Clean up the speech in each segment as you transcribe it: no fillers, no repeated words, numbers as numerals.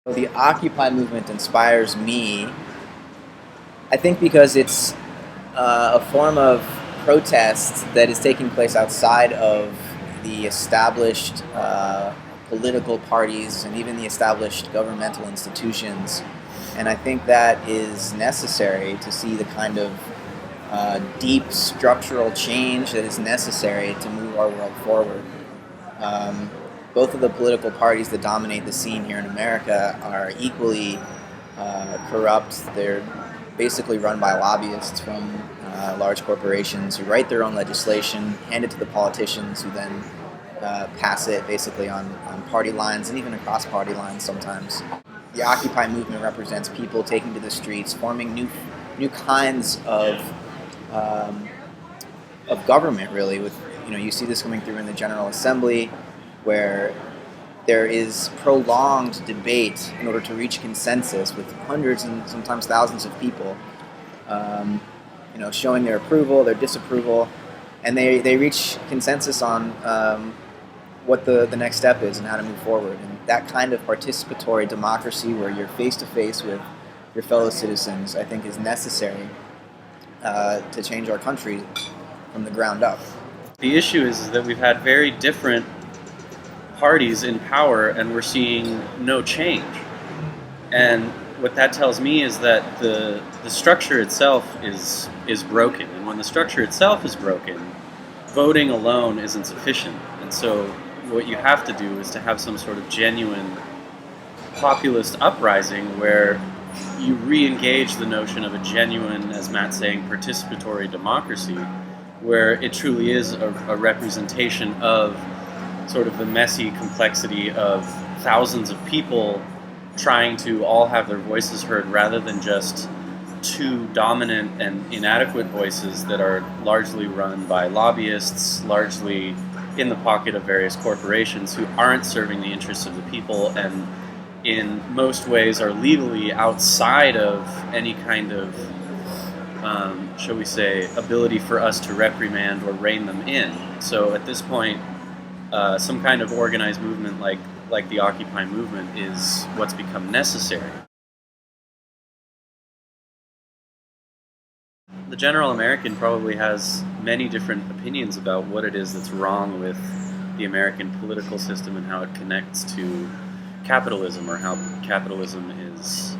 The Occupy movement inspires me, I think, because it's a form of protest that is taking place outside of the established political parties and even the established governmental institutions. And I think that is necessary to see the kind of deep structural change that is necessary to move our world forward. Um, Both of the political parties that dominate the scene here in America are equally corrupt. They're basically run by lobbyists from large corporations who write their own legislation, hand it to the politicians, who then pass it basically on party lines and even across party lines sometimes. The Occupy movement represents people taking to the streets, forming new kinds um, of government. Really, with you see this coming through in the General Assembly, where there is prolonged debate in order to reach consensus with hundreds and sometimes thousands of people, showing their approval, their disapproval, and they reach consensus on what the next step is and how to move forward. And that kind of participatory democracy where you're face to face with your fellow citizens, I think, is necessary to change our country from the ground up. The issue is that we've had very different parties in power and we're seeing no change. And what that tells me is that the structure itself is broken. And when the structure itself is broken, voting alone isn't sufficient. And so what you have to do is to have some sort of genuine populist uprising where you re-engage the notion of a genuine, as Matt's saying, participatory democracy, where it truly is a representation of sort of the messy complexity of thousands of people trying to all have their voices heard rather than just two dominant and inadequate voices that are largely run by lobbyists, largely in the pocket of various corporations who aren't serving the interests of the people and in most ways are legally outside of any kind of shall we say, ability for us to reprimand or rein them in. So at this point, some kind of organized movement like the Occupy movement is what's become necessary. The general American probably has many different opinions about what it is that's wrong with the American political system and how it connects to capitalism or how capitalism is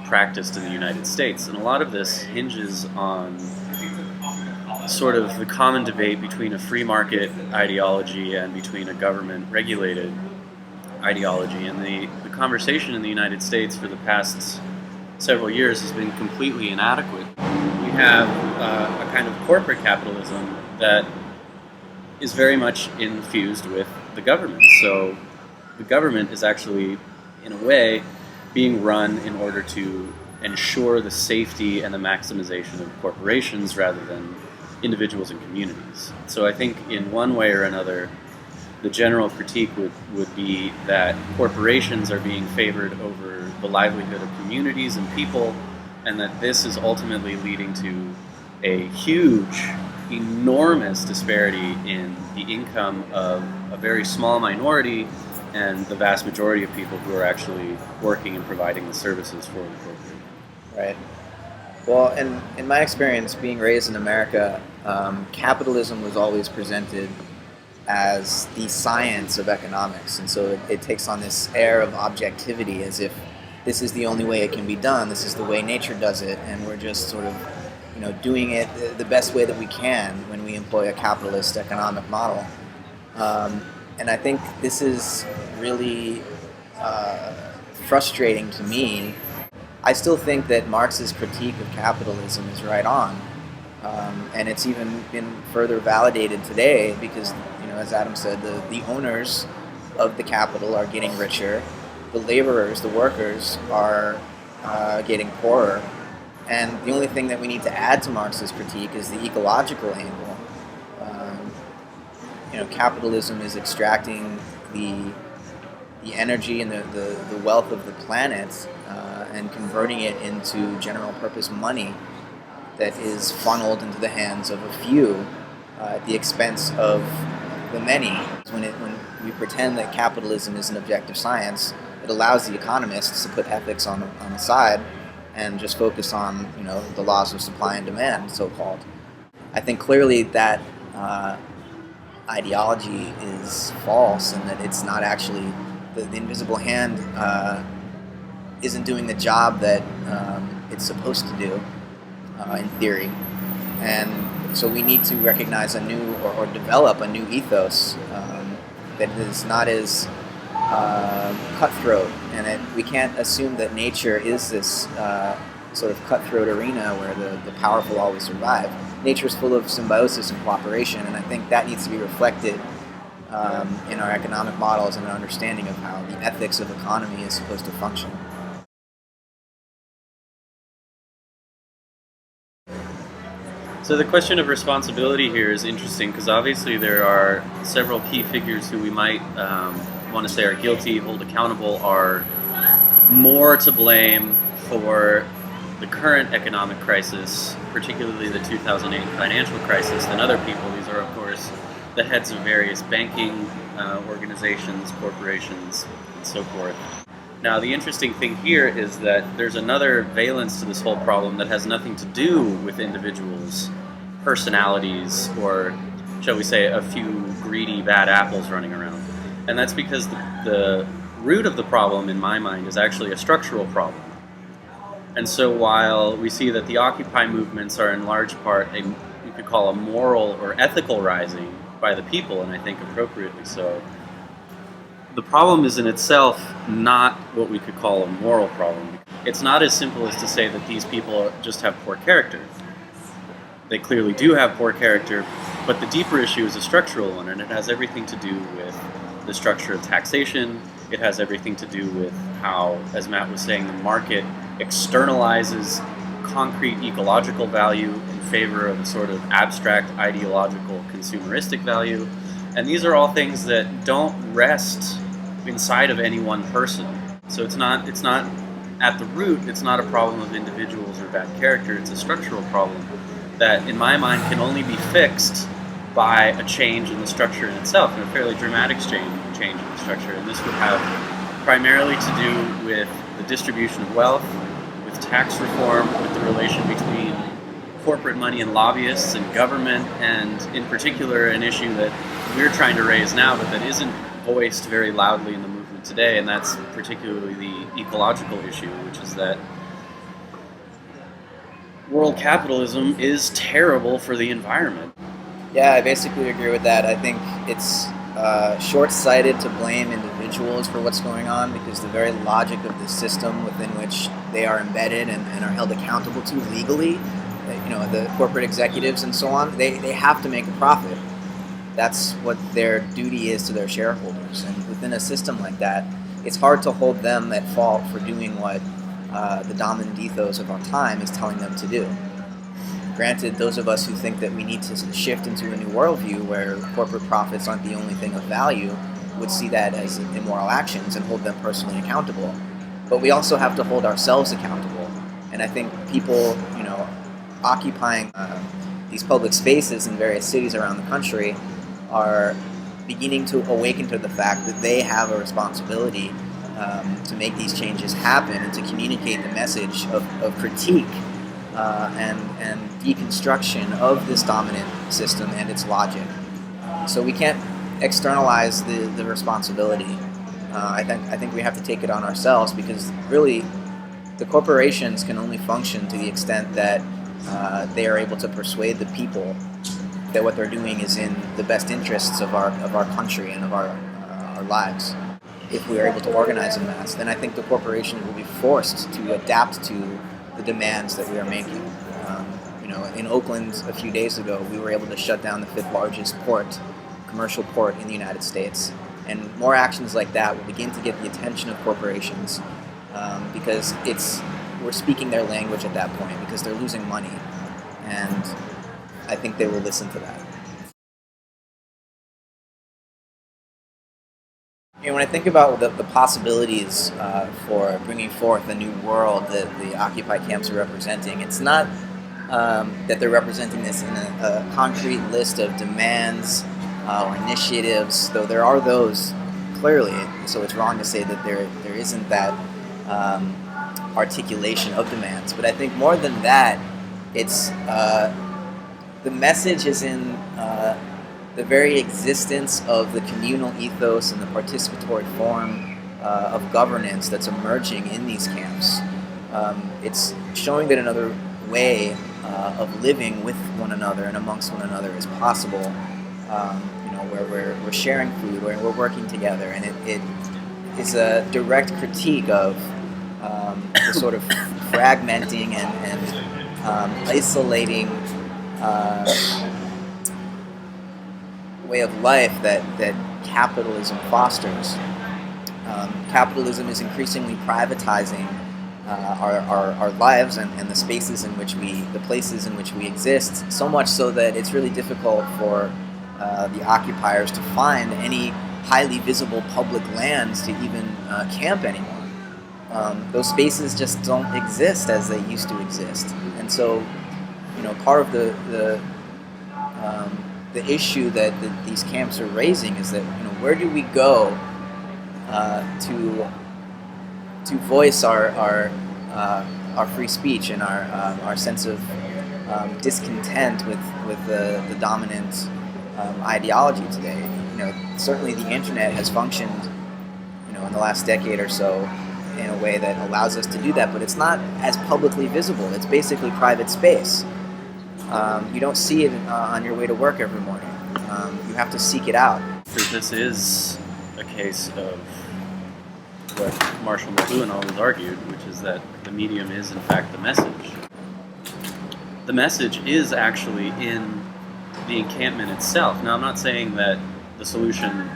practiced in the United States. And a lot of this hinges on sort of the common debate between a free market ideology and between a government-regulated ideology. And the conversation in the United States for the past several years has been completely inadequate. We have a kind of corporate capitalism that is very much infused with the government. So the government is actually, in a way, being run in order to ensure the safety and the maximization of corporations rather than individuals and communities. So I think in one way or another, the general critique would be that corporations are being favored over the livelihood of communities and people, and that this is ultimately leading to a huge, enormous disparity in the income of a very small minority and the vast majority of people who are actually working and providing the services for the corporation. Right. Well, in my experience, being raised in America, capitalism was always presented as the science of economics, and so it takes on this air of objectivity, as if this is the only way it can be done. This is the way nature does it, and we're just sort of, doing it the best way that we can when we employ a capitalist economic model. And I think this is really frustrating to me. I still think that Marx's critique of capitalism is right on, and it's even been further validated today because, as Adam said, the owners of the capital are getting richer, the laborers, the workers, are getting poorer, and the only thing that we need to add to Marx's critique is the ecological angle. Capitalism is extracting the energy and the wealth of the planet and converting it into general purpose money that is funneled into the hands of a few at the expense of the many. When we pretend that capitalism is an objective science, it allows the economists to put ethics on the side and just focus on the laws of supply and demand, so called. I think clearly that ideology is false, and that it's not actually the invisible hand isn't doing the job that it's supposed to do in theory, and so we need to recognize a new or develop a new ethos that is not as cutthroat, and we can't assume that nature is this sort of cutthroat arena where the powerful always survive. Nature is full of symbiosis and cooperation, and I think that needs to be reflected in our economic models and our understanding of how the ethics of economy is supposed to function. So the question of responsibility here is interesting because obviously there are several key figures who we might want to say are guilty, hold accountable, are more to blame for the current economic crisis, particularly the 2008 financial crisis, than other people. These are, of course, the heads of various banking organizations, corporations, and so forth. Now, the interesting thing here is that there's another valence to this whole problem that has nothing to do with individuals' personalities, or, shall we say, a few greedy bad apples running around. And that's because the root of the problem, in my mind, is actually a structural problem. And so while we see that the Occupy movements are in large part you could call a moral or ethical rising by the people, and I think appropriately so, the problem is in itself not what we could call a moral problem. It's not as simple as to say that these people just have poor character. They clearly do have poor character, but the deeper issue is a structural one, and it has everything to do with the structure of taxation. It has everything to do with how, as Matt was saying, the market externalizes concrete ecological value in favor of a sort of abstract ideological consumeristic value. And these are all things that don't rest inside of any one person. So it's not at the root, it's not a problem of individuals or bad character, it's a structural problem that, in my mind, can only be fixed by a change in the structure in itself, and a fairly dramatic change in the structure. And this would have primarily to do with the distribution of wealth, with tax reform, with the relation between corporate money and lobbyists and government, and in particular an issue that we're trying to raise now, but that isn't voiced very loudly in the movement today, and that's particularly the ecological issue, which is that world capitalism is terrible for the environment. Yeah, I basically agree with that. I think it's short-sighted to blame individuals for what's going on, because the very logic of the system within which they are embedded and are held accountable to legally, the corporate executives and so on, they have to make a profit. That's what their duty is to their shareholders. And within a system like that, it's hard to hold them at fault for doing what the dominant ethos of our time is telling them to do. Granted, those of us who think that we need to shift into a new worldview where corporate profits aren't the only thing of value would see that as immoral actions and hold them personally accountable. But we also have to hold ourselves accountable. And I think people, occupying these public spaces in various cities around the country are beginning to awaken to the fact that they have a responsibility to make these changes happen and to communicate the message of critique and deconstruction of this dominant system and its logic. So we can't externalize the responsibility. I think we have to take it on ourselves, because really the corporations can only function to the extent that they are able to persuade the people that what they're doing is in the best interests of our country and of our lives. If we are able to organize en masse, then I think the corporation will be forced to adapt to the demands that we are making. In Oakland a few days ago, we were able to shut down the 5th largest commercial port in the United States. And more actions like that will begin to get the attention of corporations, because we're speaking their language at that point, because they're losing money. And I think they will listen to that. When I think about the possibilities for bringing forth a new world that the Occupy camps are representing, it's not that they're representing this in a concrete list of demands or initiatives, though there are those clearly. So it's wrong to say that there isn't that articulation of demands. But I think more than that, it's the message is in the very existence of the communal ethos and the participatory form of governance that's emerging in these camps. It's showing that another way of living with one another and amongst one another is possible. Where we're sharing food, where we're working together, and it is a direct critique of the sort of fragmenting and isolating way of life that capitalism fosters. Capitalism is increasingly privatizing our lives and the spaces in which the places in which we exist, so much so that it's really difficult for the occupiers to find any highly visible public lands to even camp anymore. Those spaces just don't exist as they used to exist, and so part of the issue that these camps are raising is that where do we go to voice our free speech and our sense of discontent with the dominant ideology today. Certainly the internet has functioned, in the last decade or so, in a way that allows us to do that, but it's not as publicly visible. It's basically private space. You don't see it on your way to work every morning. You have to seek it out. This is a case of what Marshall McLuhan always argued, which is that the medium is in fact the message. The message is actually in the encampment itself. Now, I'm not saying that the solution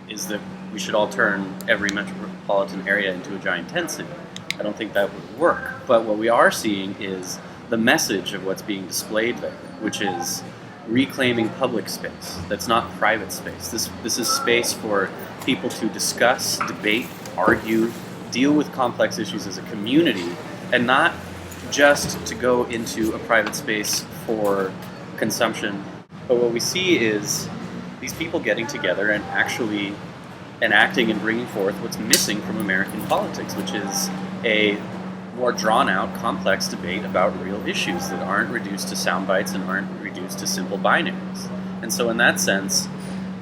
is that we should all turn every metropolitan area into a giant tent city. I don't think that would work. But what we are seeing is the message of what's being displayed there, which is reclaiming public space. That's not private space. This is space for people to discuss, debate, argue, deal with complex issues as a community, and not just to go into a private space for consumption. But what we see is these people getting together and actually enacting and bringing forth what's missing from American politics, which is a more drawn-out, complex debate about real issues that aren't reduced to sound bites and aren't reduced to simple binaries. And so in that sense,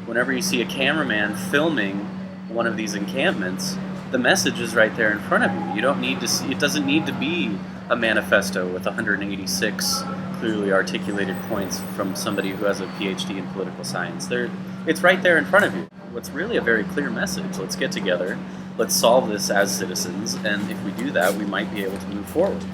whenever you see a cameraman filming one of these encampments, the message is right there in front of you. You don't need to see, it doesn't need to be a manifesto with 186 clearly articulated points from somebody who has a PhD in political science. It's right there in front of you. What's really a very clear message. Let's get together, let's solve this as citizens, and if we do that, we might be able to move forward.